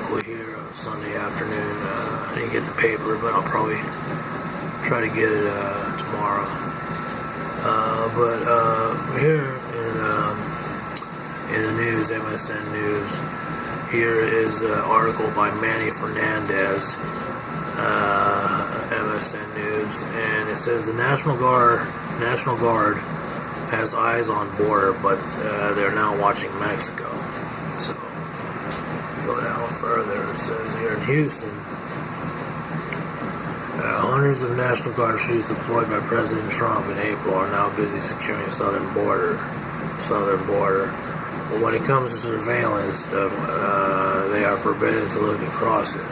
article here on Sunday afternoon. I didn't get the paper, but I'll probably try to get it tomorrow. But here in the news, MSN News, here is an article by Manny Fernandez, MSN News, and it says the National Guard has eyes on border, but they're now watching Mexico. So, go down further, it says here in Houston, hundreds of National Guard troops deployed by President Trump in April are now busy securing the southern border. But when it comes to surveillance, they are forbidden to look across it.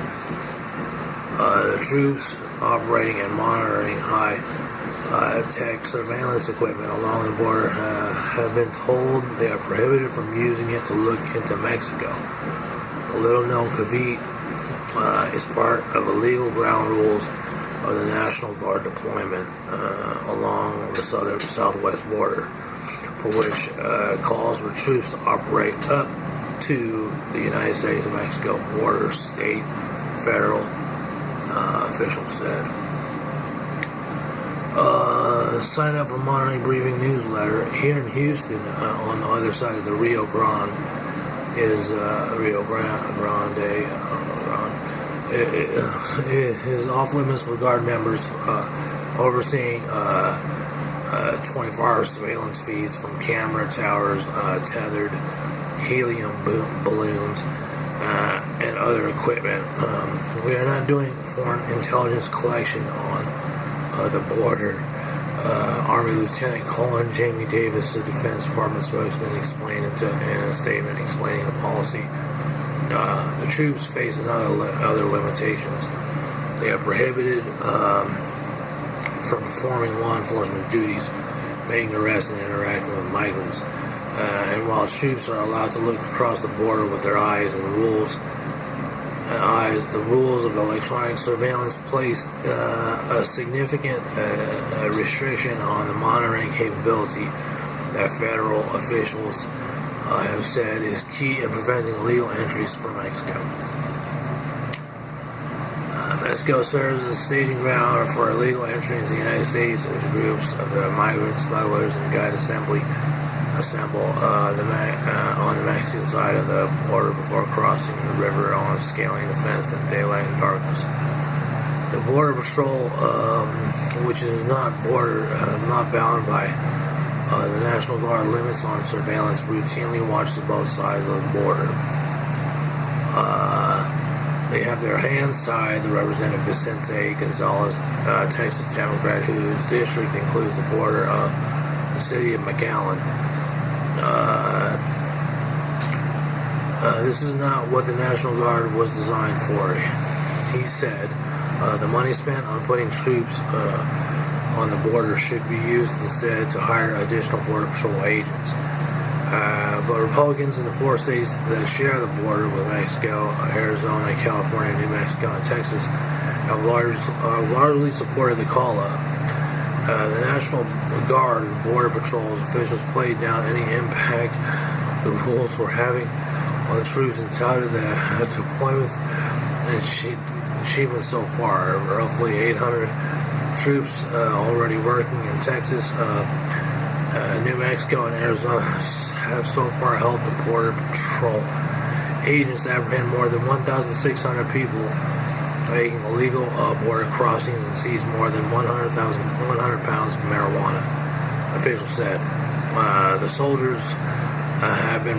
The troops operating and monitoring high-tech surveillance equipment along the border have been told they are prohibited from using it to look into Mexico. The little-known Cavite is part of illegal ground rules of the National Guard deployment along the southwest border, for which calls for troops to operate up to the United States and Mexico border, state, federal officials said. Sign up for Monitoring Briefing newsletter. Here in Houston, on the other side of the Rio Grande, is Rio Grande. Is off limits for Guard members overseeing 24-hour surveillance feeds from camera towers, tethered helium balloons, and other equipment. We are not doing foreign intelligence collection on the border. Army Lieutenant Colin Jamie Davis, the Defense Department spokesman, explained in a statement explaining the policy. The troops face other limitations. They are prohibited from performing law enforcement duties, making arrests, and interacting with migrants. And while troops are allowed to look across the border with their eyes, the rules of electronic surveillance place a significant restriction on the monitoring capability that federal officials have said is key in preventing illegal entries from Mexico. Mexico serves as a staging ground for illegal entry into the United States as groups of the migrant smugglers and guide assemble on the Mexican side of the border before crossing the river on scaling the fence in daylight and darkness. The Border Patrol, which is not bound by the National Guard limits on surveillance, routinely watches both sides of the border. They have their hands tied. The Representative Vicente Gonzalez, Texas Democrat, whose district includes the border of the city of McAllen. This is not what the National Guard was designed for, he said. The money spent on putting troops on the border should be used instead to hire additional Border Patrol agents. But Republicans in the 4 states that share the border with Mexico, Arizona, California, New Mexico, and Texas, have largely supported the call-up. The National Guard and Border Patrol's officials played down any impact the rules were having on the troops and touted the deployments and achievements so far. Roughly 800 troops already working in Texas, New Mexico, and Arizona have so far helped the Border Patrol agents apprehend more than 1,600 people making illegal border crossings and seize more than 100 pounds of marijuana, officials said. The soldiers have been